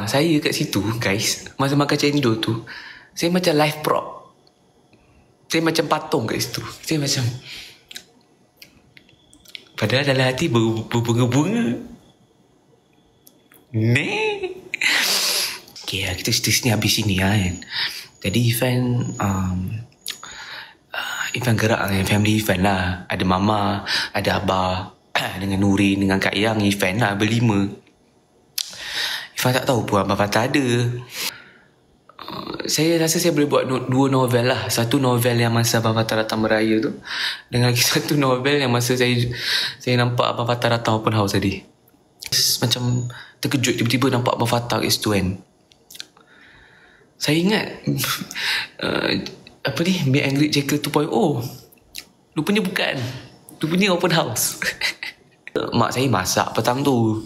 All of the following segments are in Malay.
Saya kat situ guys, masa makan cendol tu, saya macam live prop. Saya macam patung kat situ. Saya macam, padahal dalam hati berbunga-bunga. Okay, kita cerita sini habis sini kan. Jadi Ifan gerak dengan family Ifan lah. Ada mama, ada abah dengan Nurin, dengan Kak Yang, Ifan lah, berlima. Ifan tak tahu pun Abang Fatah ada. Saya rasa saya boleh buat dua novel lah. Satu novel yang masa Abang Fatah datang beraya tu, dengan lagi satu novel yang masa saya nampak Abang Fatah datang open house tadi. Macam terkejut tiba-tiba nampak Abang Fatah kat situ kan. Saya ingat Meet and Greet Jacker 2.0. Rupanya bukan. Rupanya open house. Mak saya masak petang tu.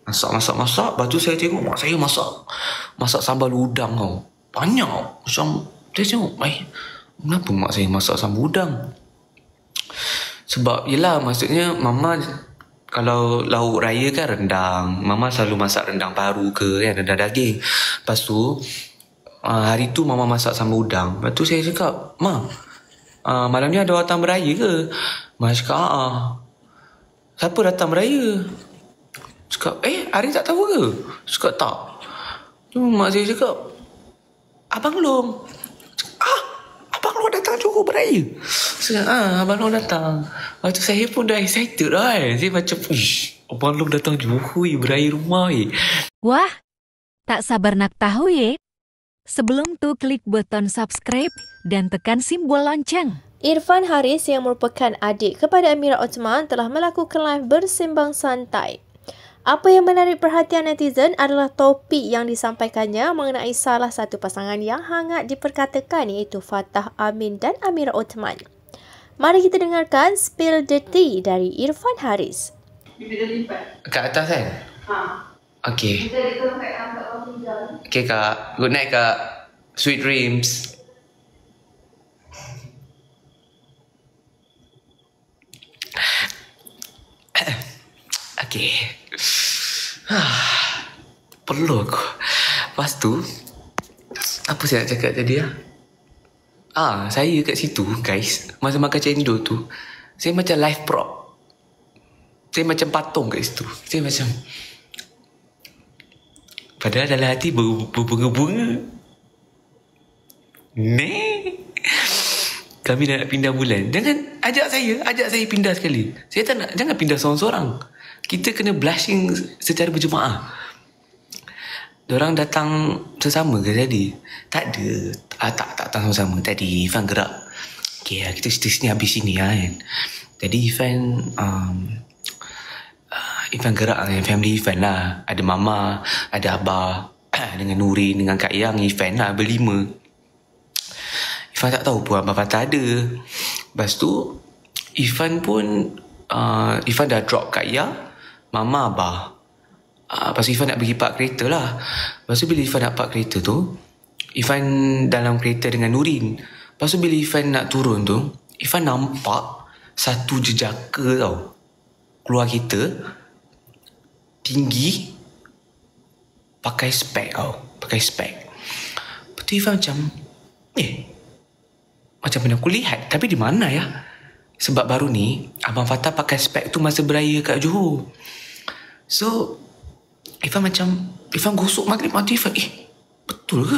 Masak. Lepas tu saya tengok mak saya masak sambal udang tau. Banyak. Macam saya tengok, kenapa mak saya masak sambal udang? Sebab yelah, maksudnya mama, kalau lauk raya kan rendang, mama selalu masak rendang paru ke kan, rendang daging. Lepas tu hari tu mama masak sambal udang. Lepas tu saya cakap, Ma, malam ni ada datang beraya ke? Mak cakap, siapa datang beraya? Cakap, hari tak tahu ke? Cakap, tak. Mak saya cakap, Abang Long. Abang Long datang Johor beraya? Saya cakap, Abang Long datang. Lepas tu saya pun dah excited lah kan. Saya macam, Abang Long datang Johor beraya rumah. Wah, tak sabar nak tahu ya. Sebelum tu klik button subscribe dan tekan simbol lonceng. Irfan Haris yang merupakan adik kepada Amira Othman telah melakukan live bersembang santai. Apa yang menarik perhatian netizen adalah topik yang disampaikannya mengenai salah satu pasangan yang hangat diperkatakan, iaitu Fatah Amin dan Amira Othman. Mari kita dengarkan spill the tea dari Irfan Haris. Kat atas kan? Okay. Okay Kak. Good night Kak. Sweet dreams. Okay. Perlu aku. Lepas tu, apa saya nak cakap tadi lah? Saya kat situ guys, masa makan cendol tu, saya macam live prop. Saya macam patung kat situ. Saya macam, padahal dalam hati berbunga-bunga. Kami dah nak pindah bulan. Jangan ajak saya pindah sekali. Saya tak nak, jangan pindah seorang-seorang. Kita kena blushing secara berjemaah. Diorang datang sesama ke tadi? Tak ada. Tak datang sama-sama. Tadi Ifan gerak. Okay, kita cerita sini habis sini kan. Jadi Ifan gerak dengan family Ifan lah. Ada mama, ada abah dengan Nurin, dengan Kak Yang, Ifan lah, berlima. Ifan tak tahu pun Abang Fatah ada. Lepas tu Ifan dah drop Kak Yang, mama, abah. Lepas tu Ifan nak pergi park kereta lah. Lepas tu bila Ifan nak park kereta tu, Ifan dalam kereta dengan Nurin. Lepas tu bila Ifan nak turun tu, Ifan nampak satu jejaka tau, keluar kereta, tinggi, pakai spek tau. Pakai spek. Lepas tu Ifan macam, macam mana aku lihat, tapi di mana ya? Sebab baru ni Abang Fatah pakai spek tu masa beraya kat Johor. So Ifan gosok maghrib. Lepas tu Ifan, betul ke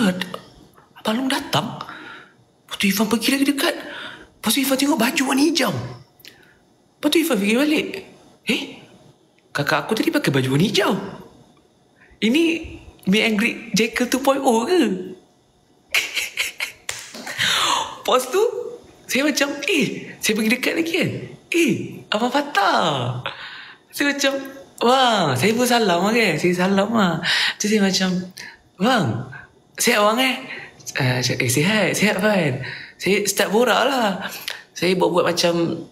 Abang Long datang? Lepas tu Ifan pergi lagi dekat. Lepas tu Ifan tengok baju warna hijau. Lepas tu Ifan fikir balik, kakak aku tadi pakai baju warna hijau. Ini Meet and Greet Jacker 2.0 ke? Lepas tu saya macam, saya pergi dekat lagi kan. Abang Fatah. Saya macam, wah, saya pun salam lah kan. Saya salam lah. Jadi saya macam, bang, sihat bang sihat kan. Saya start borak lah. Saya buat macam,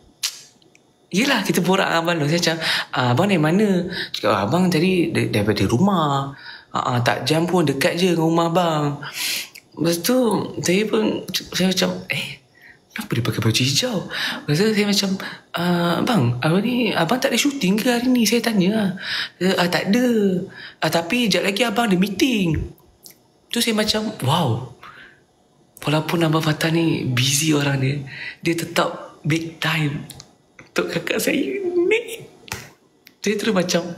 yelah kita borak dengan abang tu. Saya macam, abang dari mana? Cakap, abang tadi daripada rumah. Tak jam pun, dekat je dengan rumah abang. Lepas tu saya macam, kenapa dia pakai baju hijau? Lepas tu saya macam, abang, abang tak ada syuting ke hari ni? Saya tanya. Tak ada. Tapi sekejap lagi abang ada meeting. Tu saya macam, wow. Walaupun Abang Fattah ni busy orang dia tetap make time untuk kakak saya ni. Saya terus macam,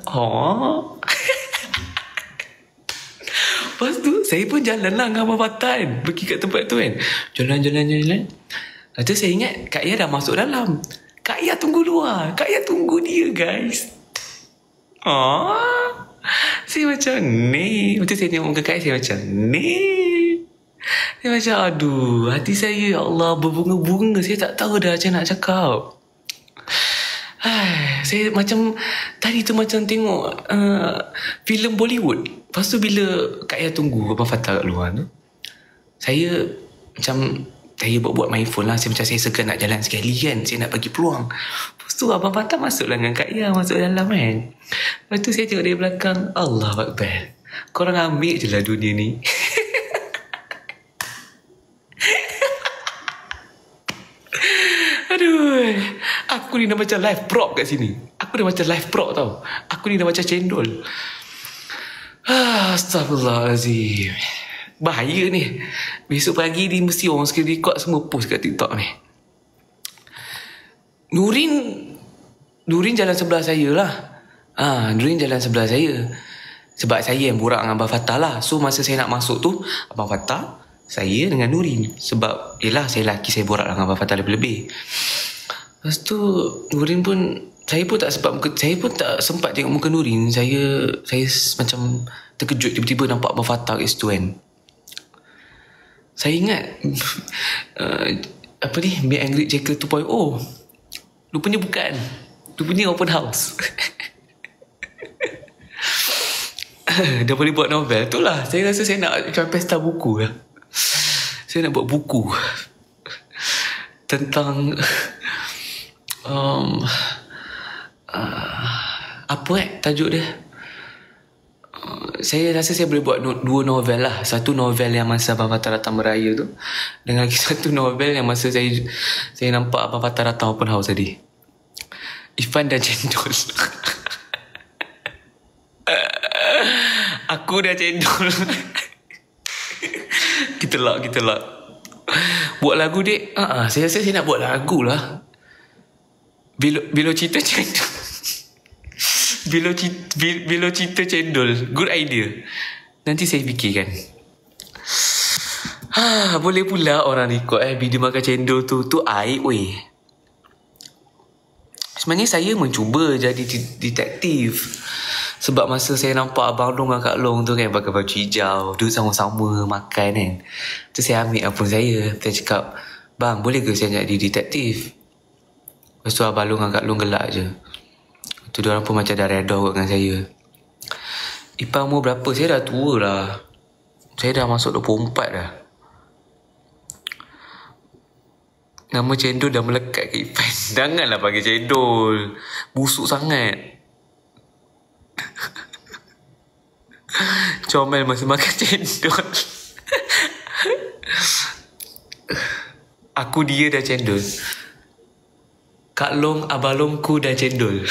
Lepas tu saya pun jalan lah dengan Abang Fattah kan, pergi kat tempat tu kan. Jalan. Lepas tu saya ingat Kak Ia dah masuk dalam. Kak Ia tunggu luar. Kak Ia tunggu dia, guys. Saya macam ni. Lepas tu saya tengok muka Kak Ia, saya macam ni. Saya macam, aduh, hati saya, ya Allah, berbunga-bunga. Saya tak tahu dah macam nak cakap. Saya macam tadi tu macam tengok filem Bollywood. Lepas tu bila Kak Ia tunggu Abang Fattah kat luar tu, saya buat main phone lah. Saya macam saya segan nak jalan sekali kan, saya nak bagi peluang. Lepas tu Abang Fattah masuk lah dengan Kak Ia, masuk dalam kan. Lepas tu saya tengok dari belakang, Allah Akbar, korang ambil je lah dunia ni. Aduh, aku ni dah macam live prop kat sini. Aku dah macam live prop tau. Aku ni dah macam cendol. Astagfirullahaladzim. Bahaya ni. Besok pagi ni mesti orang screen record semua post kat TikTok ni. Nurin jalan sebelah saya lah. Nurin jalan sebelah saya. Sebab saya yang borak dengan Abang Fattah lah. So masa saya nak masuk tu, Abang Fattah, saya dengan Nurin. Sebab yelah saya lelaki, saya borak dengan Abang Fattah lebih-lebih. Lepas tu Nurin pun, saya pun tak sempat tengok muka Nurin. Saya macam terkejut tiba-tiba nampak Abang Fattah kat situ kan. Saya ingat Meet and Greet Jacker 2.0. Rupanya bukan. Rupanya open house. Dah boleh buat novel. Itulah, saya rasa saya nak macam pesta buku lah. Saya nak buat buku tentang tajuk dia. Saya rasa saya boleh buat dua novel lah. Satu novel yang masa Abang Fattah datang beraya tu, dengan lagi satu novel yang masa saya nampak Abang Fattah datang open house tadi. Ifan dah cendol. Aku dah cendol. Kita lah buat lagu dek. Saya rasa saya nak buat lagu lah. Bilo cerita cendol. Bilo cerita cendol. Good idea. Nanti saya fikirkan. Boleh pula orang record video makan cendol tu aib weh. Sebenarnya saya mencuba jadi detektif. Sebab masa saya nampak Abang Long dengan Kak Long tu kan pakai baju hijau, duduk sama-sama makan kan. Tu saya ambil apa saya. Saya cakap, bang boleh ke saya jadi detektif? Lepas tu Abang Long dengan Kak Long gelak je. Tu diorang pun macam dah redha dengan saya. Ipang umur berapa? Saya dah tua lah. Saya dah masuk 24 dah. Nama cendol dah melekat ke Ipan. Janganlah panggil cendol. Busuk sangat. Comel masa makan cendol. Aku dia dah cendol. Kak Long, Abang Longku dah cendol.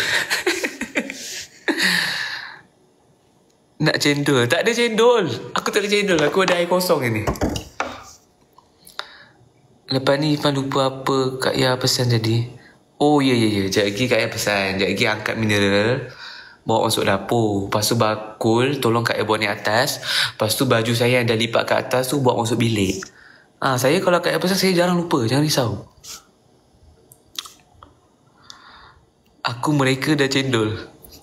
Nak cendol? Tak ada cendol. Aku tak ada cendol. Aku ada air kosong ni. Lepas ni Ifan lupa apa Kak Ia pesan tadi. Oh ya. Sekejap lagi Kak Ia pesan. Sekejap lagi angkat mineral, bawa masuk dapur. Lepas tu bakul, tolong Kak Ia bawa naik atas. Lepas tu baju saya yang dah lipat kat atas tu bawa masuk bilik. Saya kalau Kak Ia pesan, saya jarang lupa. Jangan risau. Aku mereka dah cendol.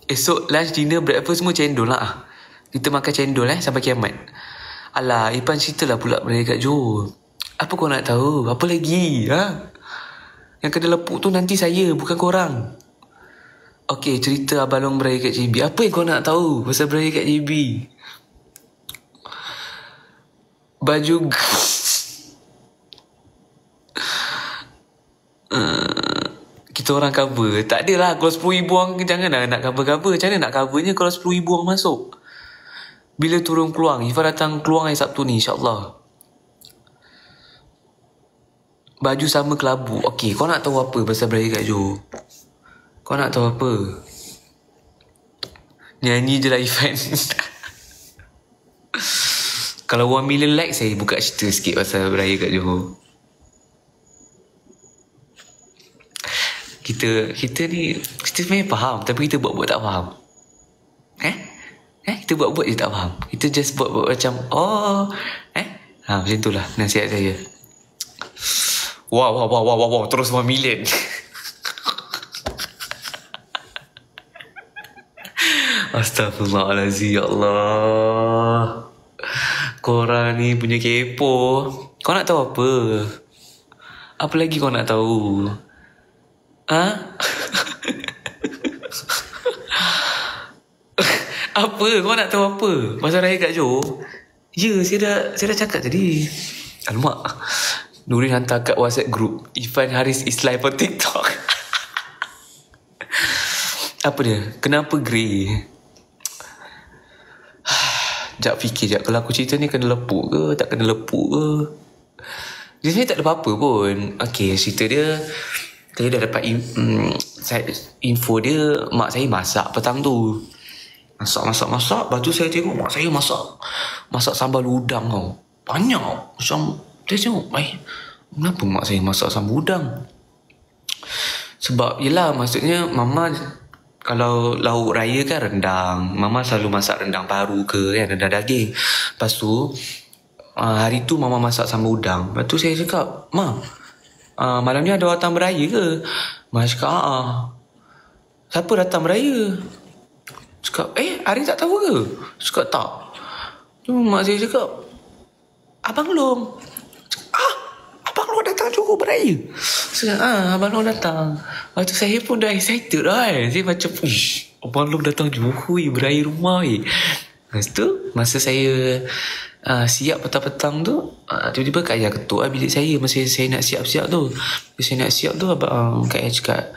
Esok lunch, dinner, breakfast semua cendol lah. Kita makan cendol sampai kiamat. Alah, Ipan cerita lah pula mereka kat Johor. Apa kau nak tahu? Apa lagi? Yang kena lepuk tu nanti saya, bukan korang. Okey, cerita Abang Long beraya kat JB. Apa yang kau nak tahu pasal beraya kat JB? Baju kita orang cover. Tak adalah, kalau 10,000 orang janganlah nak cover-cover. Macam mana nak covernya kalau 10,000 orang masuk? Bila turun keluar, Ifah datang keluar hari Sabtu ni, insyaAllah. baju sama kelabu. Okay, kau nak tahu apa pasal beraya kat Johor? Kau nak tahu apa? Nyanyi je lah Ifan. Kalau 1 million like, saya buka cerita sikit pasal beraya kat Johor. Kita ni, kita sebenarnya faham, tapi kita buat-buat tak faham. Kita buat-buat je tak faham. Kita just buat-buat macam, macam tu lah nasihat saya. Wow, terus 1 million. Astaghfirullahaladzim, ya Allah. Korang ni punya kepo. Kau nak tahu apa? Apa lagi kau nak tahu? Apa? Kau nak tahu apa? Pasal raya kat Johor? Ya, saya dah cakap tadi. Alamak. Nurin hantar kat WhatsApp group. Ifan Haris is live on TikTok. Apa dia? Kenapa grey? Sekejap fikir sekejap. Kalau aku cerita ni kena lepuk ke? Tak kena lepuk ke? Dia sebenarnya tak ada apa-apa pun. Okay, cerita dia. Saya dah dapat info dia. Mak saya masak petang tu. Masak. Lepas tu saya tengok mak saya masak sambal udang tau. Banyak. Macam saya tengok, kenapa mak saya masak sambal udang? Sebab yelah, maksudnya Mama, kalau lauk raya kan rendang. Mama selalu masak rendang paru ke kan, rendang daging. Lepas tu hari tu Mama masak sambal udang. Lepas tu saya cakap, Ma, malam ni ada datang beraya ke? Mak cakap, siapa datang beraya? Cakap, hari tak tahu ke? Cakap, tak. Tu mak saya cakap, Abang Long. Abang Long datang Johor beraya? Cakap, Abang Long datang. Lepas tu saya pun dah excited lah kan. Saya macam, Abang Long datang Johor beraya rumah. Lepas tu, masa saya siap petang-petang tu, tiba-tiba Kak Ayah ketuk bilik saya. Masa saya nak siap-siap tu, Kak Ayah cakap,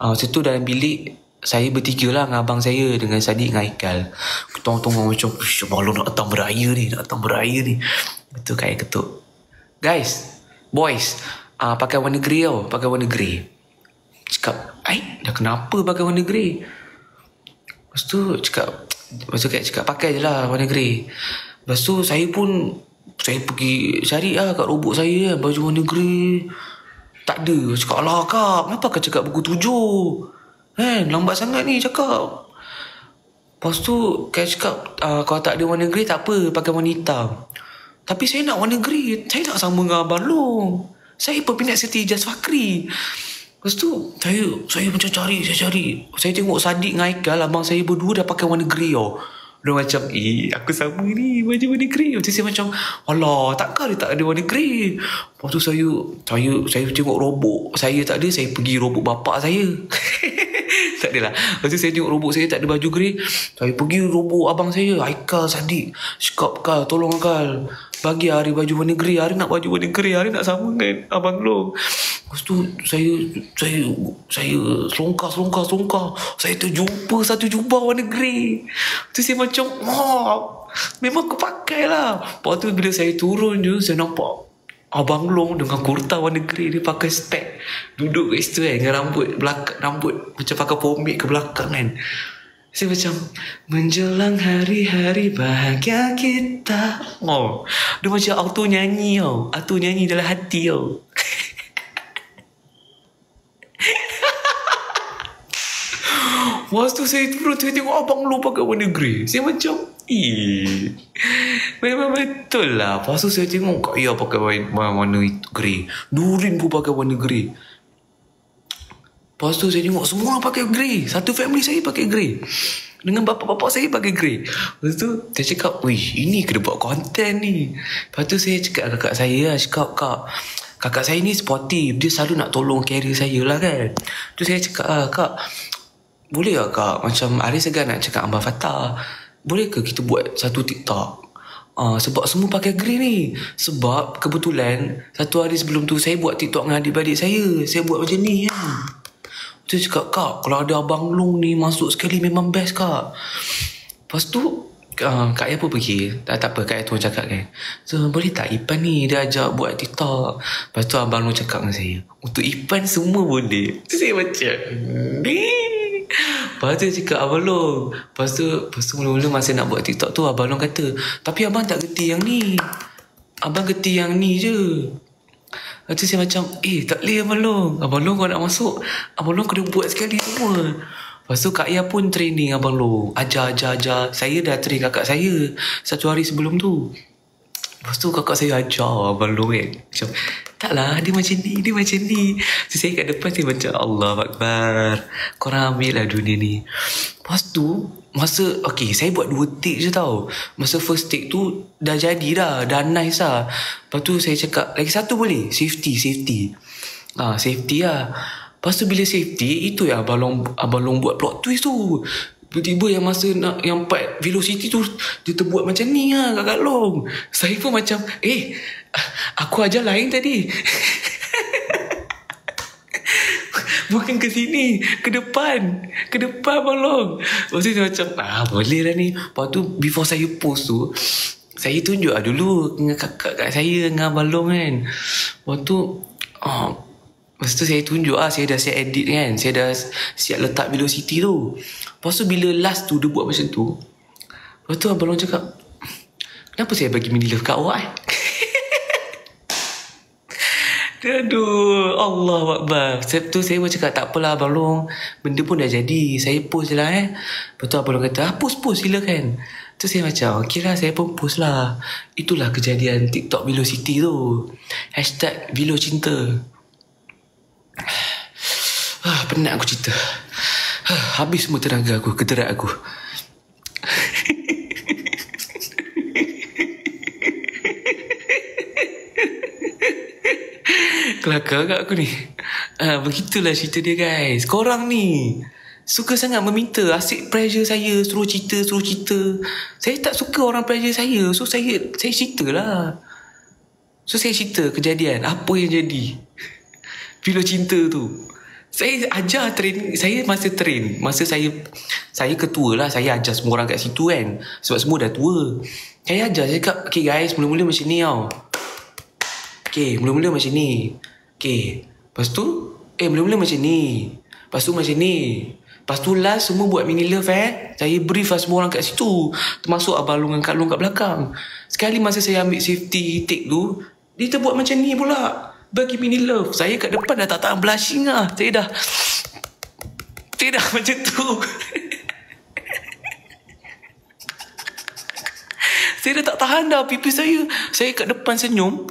masa tu dalam bilik saya bertiga lah dengan abang saya, dengan Sadi, dengan Haikal. Tengok macam, Abang Long nak datang beraya ni. Betul Kak Ayah ketuk, guys, boys, pakai warna grey tau. Pakai warna grey. Cakap, dah kenapa pakai warna grey? Lepas tu Kak cakap, pakai je lah warna grey. Lepas tu saya pergi cari lah kat robot saya baju warna grey. Tak ada. Cakap, alah Kak, kenapa Kak cakap pukul 7? Lambat sangat ni cakap. Lepas tu Kak cakap, kalau tak ada warna grey tak apa, pakai warna hitam. Tapi saya nak warna grey. Saya tak sama dengan Abang Long. Saya peminat Siti Ijaz Fakri. Lepas tu saya macam cari. Saya tengok Sadiq dengan Haikal, abang saya berdua dah pakai warna grey tau. Dia macam, aku sama ni baju warna grey. Macam saya macam, alah, takkan dia tak ada warna grey. Lepas tu saya tengok robot saya tak ada, saya pergi robot bapak saya. Tak adalah. Lepas tu saya tengok robot saya tak ada baju grey, saya pergi robot abang saya, Haikal, Sadiq. Cakap, Kal, tolong Kal, bagi hari baju warna grey. Hari nak baju warna grey, hari nak sama dengan Abang Long. Lepas tu saya selongkar. Saya terjumpa satu jubah warna grey. Tu saya macam, memang aku pakai lah. Lepas tu bila saya turun je, saya nampak Abang Long dengan kurta warna grey. Dia pakai spek, duduk kat situ kan, dengan rambut macam pakai pomade ke belakang kan. Saya macam, menjelang hari-hari bahagia kita. Dia macam auto nyanyi tau. Auto nyanyi dalam hati tau. Lepas tu saya turun, saya tengok Abang Long pakai warna grey. Saya macam, memang betul lah. Lepas tu saya tengok Kak Ayah pakai warna grey, Nurin pun pakai warna grey. Lepas tu saya tengok semua orang pakai grey. Satu family saya pakai grey, dengan bapak-bapak saya pakai grey. Lepas tu saya cakap, ini kena buat konten ni. Lepas tu saya cakap kakak saya lah, cakap, kakak saya ni sportif, dia selalu nak tolong carry saya lah kan. Tu saya cakap, Kak, boleh tak Kak, macam hari segan nak cakap Abang Fatah, boleh ke kita buat satu TikTok? Sebab semua pakai grey ni. Sebab kebetulan satu hari sebelum tu saya buat TikTok dengan adik-adik saya buat macam ni kan. Saya cakap, Kak, kalau ada Abang Long ni masuk sekali memang best Kak. Lepas tu Kak Ayah pun pergi. Tak apa, Kak Ayah tu cakap kan, so boleh tak Ipan ni dia ajak buat TikTok. Lepas tu Abang Long cakap dengan saya, untuk Ipan semua boleh. Tu saya macam Lepas tu cakap Abang Long, Lepas tu mula-mula masa nak buat TikTok tu, Abang Long kata, tapi abang tak gerti yang ni, abang gerti yang ni je. Lepas tu saya macam, tak boleh Abang Long kalau nak masuk, Abang Long kena buat sekali semua. Lepas tu Kak Ayah pun training Abang Long, ajar. Saya dah train kakak saya 1 hari sebelum tu. Lepas tu kakak saya ajar Abang Long kan, macam, taklah dia macam ni. So, saya kat depan saya macam, Allah Akbar, korang ambil lah dunia ni. Lepas tu saya buat 2 take je tau. Masa first take tu dah jadi dah nice lah. Lepas tu saya cakap, lagi satu boleh? Safety safety lah. Lepas tu bila safety, itu yang Abang Long buat plot twist tu. Tiba-tiba yang masa yang part velocity tu, dia terbuat macam ni lah Kakak Long. Saya pun macam, aku ajar lain tadi. Bukan ke sini, ke depan Abang Long. Lepas tu saya macam, boleh lah ni. Lepas tu before saya post tu, saya tunjuk lah dulu dengan kakak saya, dengan Abang Long kan. Lepas tu saya tunjuk lah, saya dah siap edit kan, saya dah siap letak velocity tu. Lepas tu bila last tu dia buat macam tu, lepas tu Abang Long cakap, kenapa saya bagi mini love kat awak Aduh, Allah Akbar. Tu saya pun cakap, tak apalah Abang Long, benda pun dah jadi, saya post je lah Lepas tu Abang Long kata, post silakan. Tu saya macam, okey lah, saya pun post lah. Itulah kejadian TikTok velocity tu. #velocinta. Penat aku cerita. Habis semua tenaga aku, keterat aku. Kelakar kat aku ni. Begitulah cerita dia guys. Korang ni suka sangat meminta, asyik pressure saya, suruh cerita. Saya tak suka orang pressure saya. So saya cerita lah. So saya cerita kejadian apa yang jadi Velo Cinta tu. Saya ajar training. Saya ketua lah. Saya ajar semua orang kat situ kan, sebab semua dah tua. Saya ajar, saya cakap, okay guys, mula-mula macam ni tau. Mula-mula macam ni. Lepas tu mula-mula macam ni. Lepas tu macam ni. Lepas tu last semua buat mini love Saya brief lah semua orang kat situ, termasuk Abang Long dengan Kak Long kat belakang. Sekali masa saya ambil safety take tu, dia terbuat macam ni pula, bagi mini love. Saya kat depan dah tak tahan blushing lah. Saya dah macam tu. Saya dah tak tahan dah pipi saya. Saya kat depan senyum,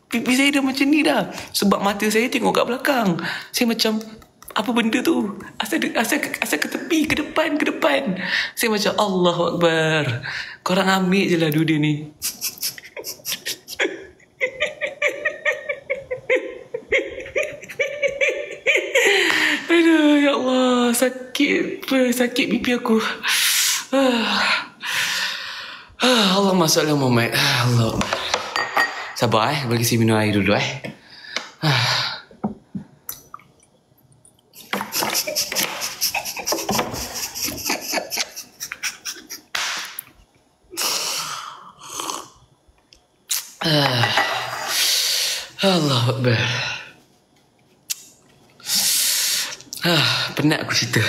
pipi saya dah macam ni dah, sebab mata saya tengok kat belakang. Saya macam, apa benda tu? Asal ke tepi, ke depan. Saya macam, Allah Akbar. Korang ambil je lah dunia ni. Aduh, ya Allah, sakit pipi aku. Allahumma salli ala Muhammad. Allah. Sabar bagi saya minum air dulu Allah Akbar. Penat aku cerita.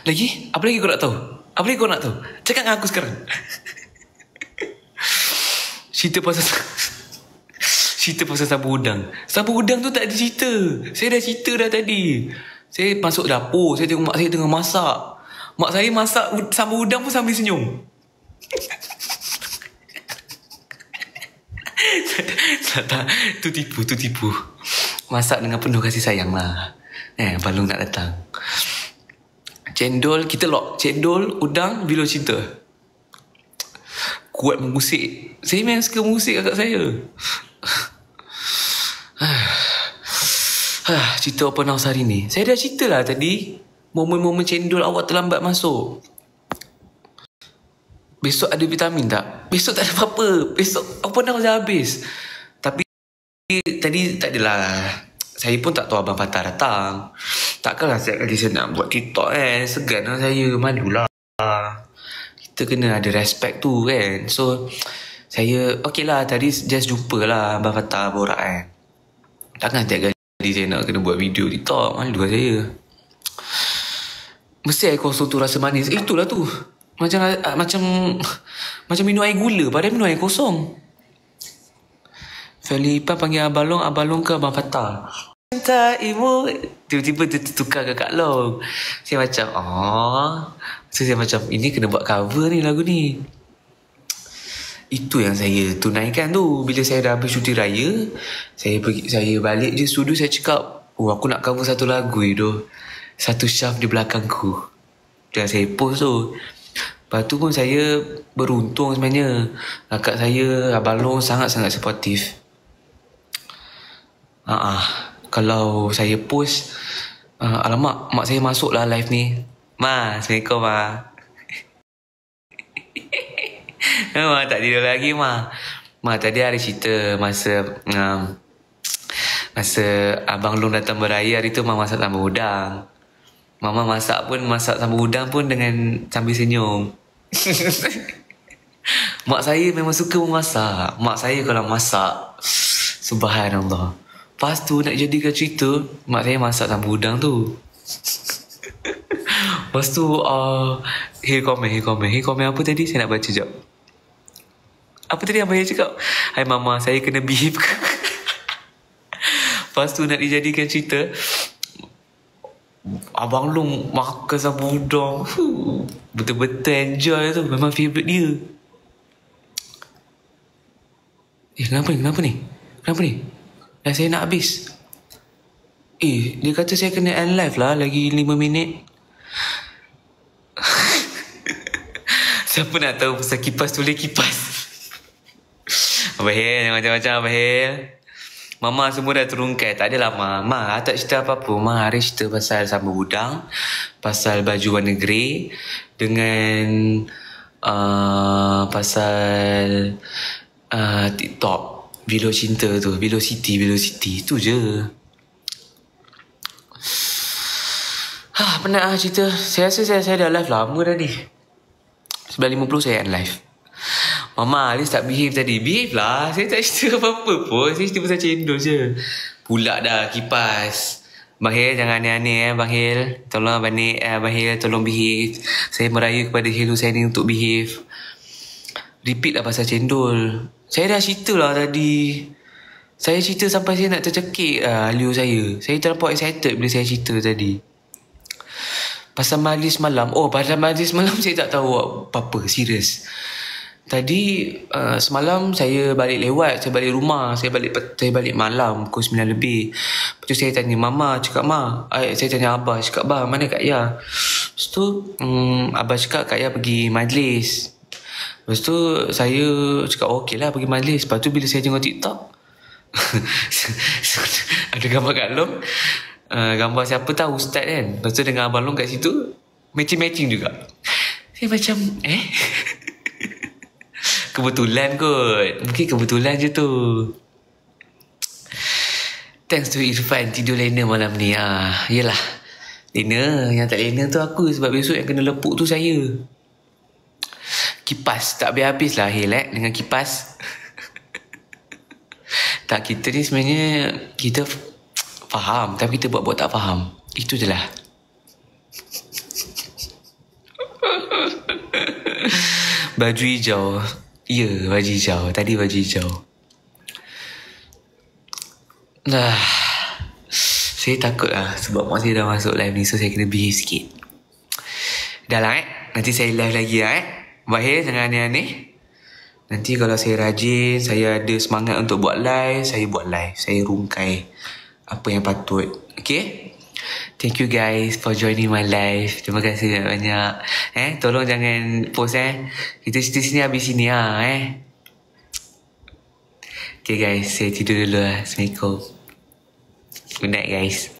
Lagi? Apa lagi kau nak tahu? Cakap dengan aku sekarang. Cerita pasal sabu udang. Sabu udang tu tak ada cerita. Saya dah cerita dah tadi. Saya masuk dapur, saya tengok mak saya tengah masak. Mak saya masak sabu udang pun sambil senyum. Tak, tu tipu. Masak dengan penuh kasih sayang lah. Abang Long nak datang. Cendol, kita lock. Cendol, udang, Velo Cinta. Kuat mengusik. Saya memang suka mengusik kakak saya. Cerita open house hari ni. Saya dah cerita lah tadi. Momen-momen cendol awak terlambat masuk. Besok ada vitamin tak? Besok tak ada apa-apa. Besok open house dah habis. Tapi tadi tak adalah. Saya pun tak tahu Abang Fatah datang. Takkanlah setiap kali saya nak buat TikTok segan lah saya. Malulah. kita kena ada respect tu kan. So saya okay lah, tadi just jumpa lah Abang Fatah borak kan. Takkan tiap kali saya nak kena buat video TikTok, malu lah saya. Mesti air kosong tu rasa manis. Itulah tu, macam minum air gula padahal minum air kosong. Feli Ipan panggil Abang Long ke Abang Fatah. Cinta ibu. Tiba-tiba dia tertukar ke Kak Long. Saya macam so saya macam ini kena buat cover ni lagu ni. Itu yang saya tunaikan tu. Bila saya dah habis cuti raya, saya balik je studio, saya cakap, aku nak cover satu lagu tu, satu shaft di belakangku. Dan saya post tu. Lepas tu pun saya beruntung sebenarnya. Kakak saya Abang Long sangat-sangat supportif. Kalau saya post, alamak, mak saya masuk lah live ni. Ma, Assalamualaikum Ma. Ma tak tidur lagi Ma. Ma tadi hari cerita masa Abang Long datang beraya hari tu, Ma masak sambal udang. Mama masak sambal udang pun dengan sambil senyum. Mak saya memang suka memasak. Mak saya kalau masak, subhanallah. Lepas tu nak jadikan cerita, mak saya masak sambal udang tu. Lepas tu Here komen apa tadi? Saya nak baca sekejap. Apa tadi Abang Yang cakap? Hai mama, saya kena behave. Lepas tu nak dijadikan cerita, Abang Long makan sambal udang, betul-betul enjoy tu. Memang favourite dia. Kenapa ni? Dah saya nak habis. Dia kata saya kena end live lah, lagi 5 minit. Siapa nak tahu pasal kipas, tulis kipas. Abang Hel, jangan macam-macam Abang Hel. Mama semua dah terungkai. Tak adalah Ma tak cerita apa-apa. Ma hari cerita pasal sambal udang, pasal baju warna grey, dengan pasal TikTok Vilo Cinta tu, Vilo City tu je. Penat lah cerita. Saya rasa saya dah live lama dah ni. 9.50 saya end live. Mama Alice tak behave tadi. Behave lah. Saya tak cerita apa-apa pun. Saya cerita pasal cendol je. Pula dah kipas. Bang Hil jangan aneh-aneh Bang Hil. Tolong Bang Hil tolong behave. Saya merayu kepada Hello saya ni untuk behave. Repeat lah pasal cendol. Saya dah cerita lah tadi. Saya cerita sampai saya nak tercekik Leo saya. Saya terlampau excited bila saya cerita tadi. Pasal majlis malam. Pasal majlis malam saya tak tahu apa-apa. Serius. Tadi semalam saya balik lewat. Saya balik rumah. Saya balik malam pukul 9 lebih. Lepas tu saya tanya Mama. Cakap saya tanya Abah. Cakap Abah mana Kak Ya? Lepas tu Abah cakap Kak Ya pergi majlis. Lepas tu saya cakap okey lah pergi majlis. Lepas tu bila saya tengok TikTok ada gambar Kak Long, gambar siapa tahu Ustaz kan. Lepas tu dengan Abang Long kat situ, matching juga. Saya macam kebetulan kot. Mungkin kebetulan je tu. Thanks to Irfan tidur lena malam ni. Yelah, lena. Yang tak lena tu aku. Sebab besok yang kena lepuk tu saya. Kipas tak habis-habis lah dengan kipas. Tak, kita ni sebenarnya kita faham, tapi kita buat tak faham. Itu je lah. Baju hijau. Ya, baju hijau. Tadi baju hijau. Saya takut lah sebab mak saya dah masuk live ni, so saya kena behave sikit. Dah lah nanti saya live lagi lah Bahir, jangan aneh-aneh. Nanti kalau saya rajin, saya ada semangat untuk buat live, saya buat live. Saya rungkai apa yang patut. Okay? Thank you guys for joining my live. Terima kasih banyak. Tolong jangan post Kita cerita sini habis sini Okay guys, saya tidur dulu lah. Assalamualaikum. Good night guys.